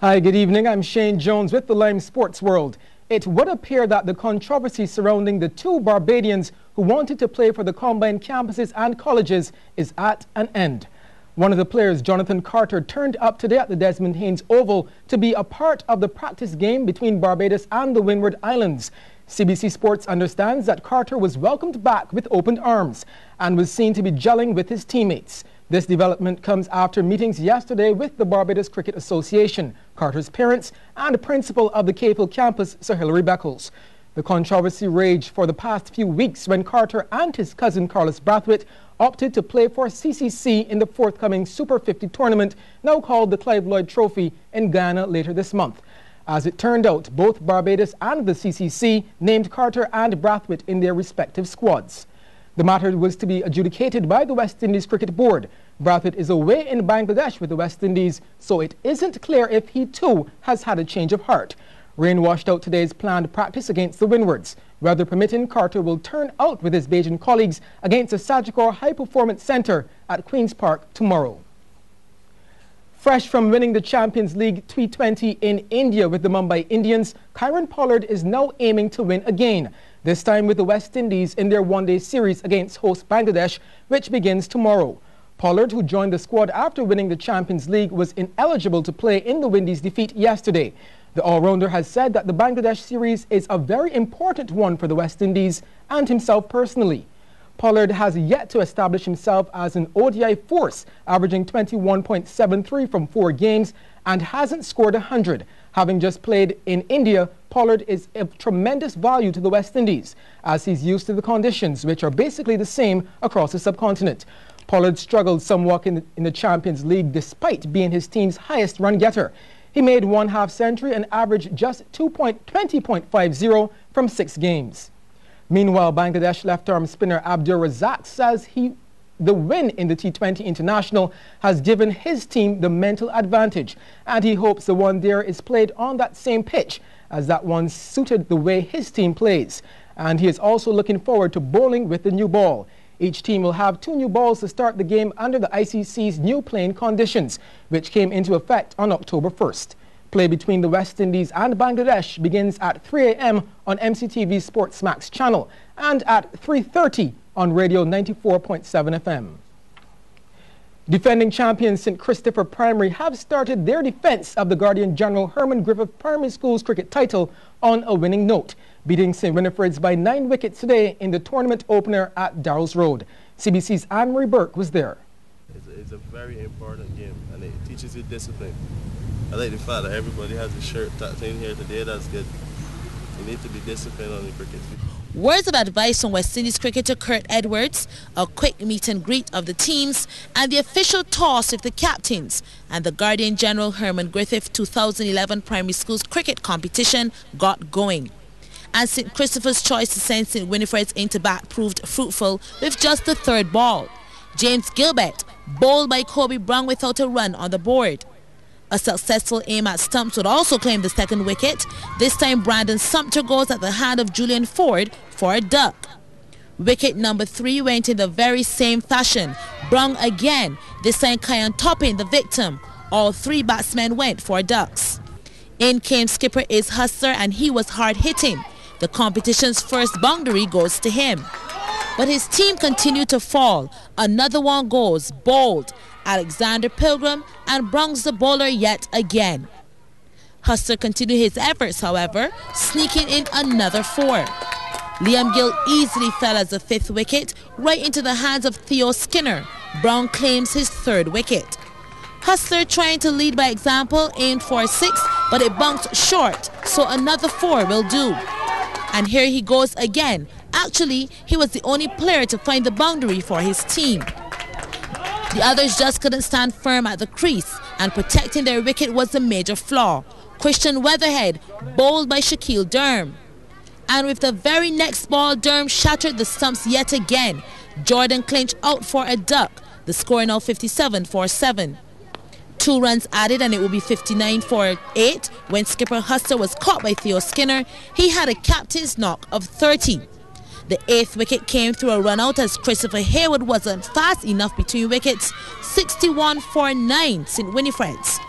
Hi, good evening. I'm Shane Jones with the Lime Sports World. It would appear that the controversy surrounding the two Barbadians who wanted to play for the combined campuses and colleges is at an end. One of the players, Jonathan Carter, turned up today at the Desmond Haynes Oval to be a part of the practice game between Barbados and the Windward Islands. CBC Sports understands that Carter was welcomed back with open arms and was seen to be gelling with his teammates. This development comes after meetings yesterday with the Barbados Cricket Association, Carter's parents, and principal of the Capel campus, Sir Hilary Beckles. The controversy raged for the past few weeks when Carter and his cousin Carlos Brathwaite opted to play for CCC in the forthcoming Super 50 tournament, now called the Clive Lloyd Trophy, in Ghana later this month. As it turned out, both Barbados and the CCC named Carter and Brathwaite in their respective squads. The matter was to be adjudicated by the West Indies Cricket Board. Brathwaite is away in Bangladesh with the West Indies, so it isn't clear if he too has had a change of heart. Rain washed out today's planned practice against the Windwards. Weather permitting, Carter will turn out with his Bajan colleagues against the Sagicor High Performance Centre at Queen's Park tomorrow. Fresh from winning the Champions League T20 in India with the Mumbai Indians, Kieron Pollard is now aiming to win again, this time with the West Indies in their one-day series against host Bangladesh, which begins tomorrow. Pollard, who joined the squad after winning the Champions League, was ineligible to play in the Windies' defeat yesterday. The all-rounder has said that the Bangladesh series is a very important one for the West Indies and himself personally. Pollard has yet to establish himself as an ODI force, averaging 21.73 from 4 games and hasn't scored 100. Having just played in India, Pollard is of tremendous value to the West Indies, as he's used to the conditions, which are basically the same across the subcontinent. Pollard struggled somewhat in the Champions League despite being his team's highest run getter. He made one half-century and averaged just 20.50 from 6 games. Meanwhile, Bangladesh left-arm spinner Abdur Razak says the win in the T20 International has given his team the mental advantage, and he hopes the one there is played on that same pitch, as that one suited the way his team plays. And he is also looking forward to bowling with the new ball. Each team will have 2 new balls to start the game under the ICC's new playing conditions, which came into effect on October 1st. Play between the West Indies and Bangladesh begins at 3 a.m. on MCTV Sports Max channel and at 3:30 on Radio 94.7 FM. Defending champions St. Christopher Primary have started their defence of the Guardian General Herman Griffith Primary School's cricket title on a winning note, beating St. Winifred's by 9 wickets today in the tournament opener at Darrells Road. CBC's Anne-Marie Burke was there. It's a very important game, and it teaches you discipline. I like the fact that everybody has a shirt tucked in here today. That's good. You need to be disciplined on the cricket. Words of advice from West Indies cricketer Kurt Edwards, a quick meet and greet of the teams, and the official toss with the captains, and the Guardian General Herman Griffith 2011 Primary Schools cricket competition got going. And St. Christopher's choice to send St. Winifred's into bat proved fruitful with just the 3rd ball. James Gilbert bowled by Kobe Brown without a run on the board. A successful aim at stumps would also claim the 2nd wicket. This time Brandon Sumter goes at the hand of Julian Ford for a duck. Wicket number 3 went in the very same fashion. Brown again, this time Kyan topping the victim. All 3 batsmen went for ducks. In came skipper Ace Hustler, and he was hard hitting. The competition's first boundary goes to him. But his team continued to fall. Another one goes, bowled. Alexander Pilgrim, and Brown's the bowler yet again. Hustler continued his efforts, however, sneaking in another 4. Liam Gill easily fell as the 5th wicket, right into the hands of Theo Skinner. Brown claims his 3rd wicket. Hustler, trying to lead by example, aimed for a 6, but it bounced short, so another 4 will do. And here he goes again. Actually, he was the only player to find the boundary for his team. The others just couldn't stand firm at the crease, and protecting their wicket was a major flaw. Christian Weatherhead bowled by Shaquille Durham. And with the very next ball, Durham shattered the stumps yet again. Jordan Clinch out for a duck. The score now 57 for 7. 2 runs added and it will be 59 for 8 when skipper Hustler was caught by Theo Skinner. He had a captain's knock of 30. The 8th wicket came through a run out as Christopher Hayward wasn't fast enough between wickets. 61 for 9 St. Winifred's.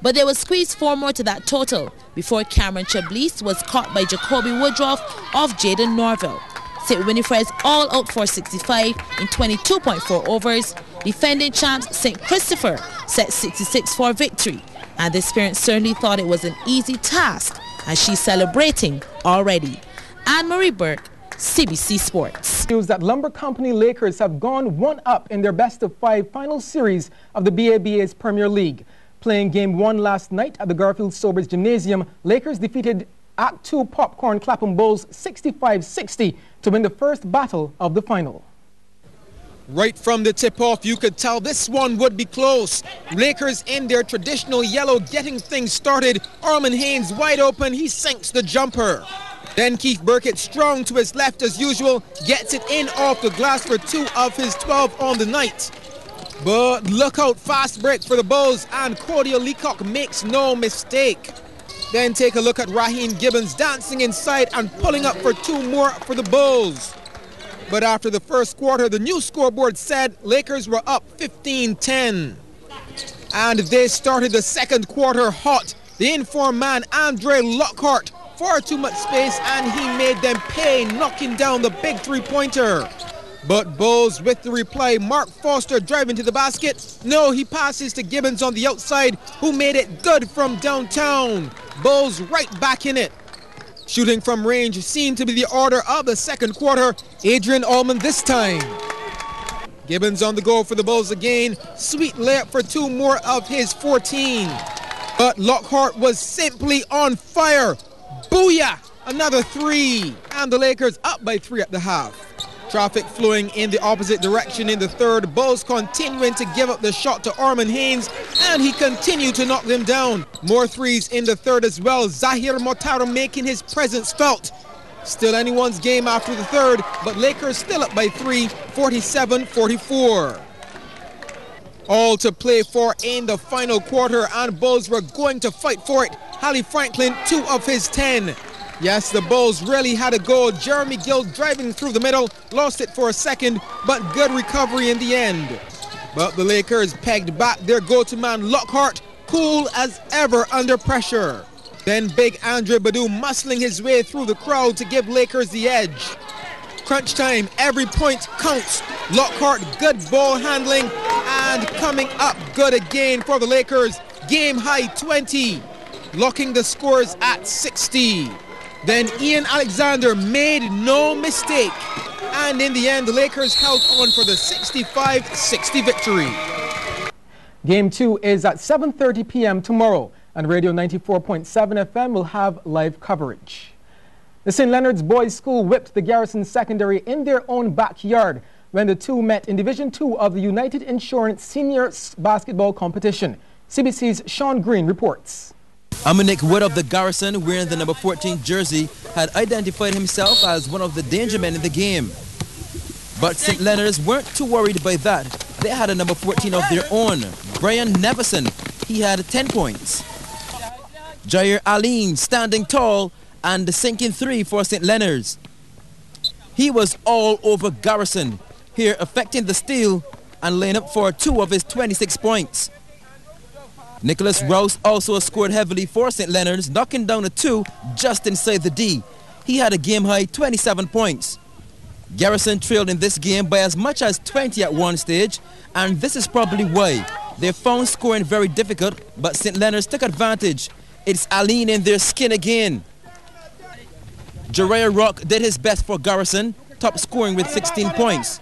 but they would squeeze 4 more to that total before Cameron Chablis was caught by Jacoby Woodruff of Jaden Norville. St. Winifred's all out for 65 in 22.4 overs. Defending champs St. Christopher set 66 for victory, and this parent certainly thought it was an easy task, as she's celebrating already. Anne-Marie Burke, CBC Sports. News that Lumber Company Lakers have gone 1-up in their best-of-5 final series of the BABA's Premier League. Playing Game 1 last night at the Garfield Sobers Gymnasium, Lakers defeated Oct12 Popcorn Clapham Bulls 65-60 to win the first battle of the final. Right from the tip-off, you could tell this one would be close. Lakers in their traditional yellow getting things started. Armin Haynes wide open, he sinks the jumper. Then Keith Burkett strong to his left as usual, gets it in off the glass for 2 of his 12 on the night. But look out, fast break for the Bulls, and Cordia Leacock makes no mistake. Then take a look at Raheem Gibbons dancing inside and pulling up for 2 more for the Bulls. But after the first quarter, the new scoreboard said Lakers were up 15-10. And they started the second quarter hot. The informed man, Andre Lockhart, far too much space, and he made them pay, knocking down the big three-pointer. But Bulls with the reply, Mark Foster driving to the basket. No, he passes to Gibbons on the outside, who made it good from downtown. Bulls right back in it. Shooting from range seemed to be the order of the second quarter. Adrian Allman this time. Gibbons on the go for the Bulls again. Sweet layup for 2 more of his 14. But Lockhart was simply on fire. Booyah! Another 3. And the Lakers up by 3 at the half. Traffic flowing in the opposite direction in the third. Bulls continuing to give up the shot to Armin Haynes, and he continued to knock them down. More 3s in the third as well. Zahir Motaro making his presence felt. Still anyone's game after the third, but Lakers still up by 3, 47-44. All to play for in the final quarter, and Bulls were going to fight for it. Hallie Franklin, 2 of his 10. Yes, the Bulls really had a goal. Jeremy Gill driving through the middle, lost it for a second, but good recovery in the end. But the Lakers pegged back their go-to man Lockhart, cool as ever under pressure. Then big Andre Badu muscling his way through the crowd to give Lakers the edge. Crunch time, every point counts. Lockhart, good ball handling, and coming up good again for the Lakers. Game high 20, locking the scores at 60. Then Ian Alexander made no mistake. And in the end, the Lakers held on for the 65-60 victory. Game 2 is at 7:30 p.m. tomorrow, and Radio 94.7 FM will have live coverage. The St. Leonard's Boys School whipped the Garrison Secondary in their own backyard when the two met in Division 2 of the United Insurance Senior Basketball Competition. CBC's Sean Green reports. Dominic Wood of the Garrison, wearing the number 14 jersey, had identified himself as one of the danger men in the game. But St. Leonard's weren't too worried by that. They had a number 14 of their own, Brian Neverson. He had 10 points. Jair Aline standing tall and sinking 3 for St. Leonard's. He was all over Garrison, here affecting the steal and laying up for 2 of his 26 points. Nicholas Rouse also scored heavily for St. Leonard's, knocking down a 2 just inside the D. He had a game-high 27 points. Garrison trailed in this game by as much as 20 at one stage, and this is probably why. They found scoring very difficult, but St. Leonard's took advantage. It's Aline in their skin again. Jariah Rock did his best for Garrison, top scoring with 16 points.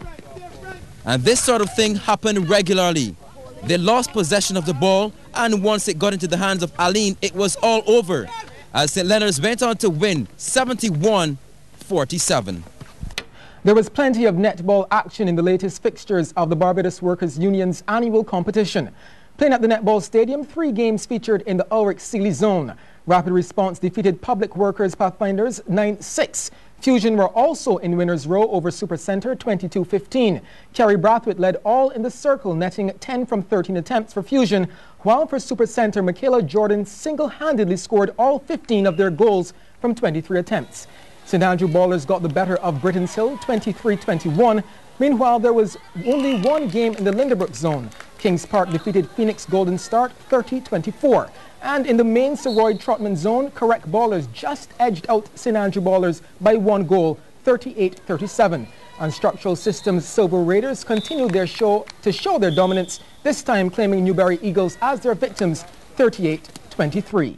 And this sort of thing happened regularly. They lost possession of the ball, and once it got into the hands of Aline, it was all over, as St. Leonard's went on to win 71-47. There was plenty of netball action in the latest fixtures of the Barbados Workers Union's annual competition. Playing at the netball stadium, 3 games featured in the Ulrich Sealy zone. Rapid Response defeated Public Workers Pathfinders 9-6. Fusion were also in winner's row over Supercenter 22-15. Kerry Brathwaite led all in the circle, netting 10 from 13 attempts for Fusion, while for Supercenter, Michaela Jordan single-handedly scored all 15 of their goals from 23 attempts. St. Andrew Ballers got the better of Britain's Hill 23-21. Meanwhile, there was only 1 game in the Linderbrook zone. Kings Park defeated Phoenix Golden Start 30-24. And in the main Sir Roy Trotman zone, correct ballers just edged out St. Andrew ballers by 1 goal, 38-37. And Structural Systems Silver Raiders continued to show their dominance, this time claiming Newberry Eagles as their victims, 38-23.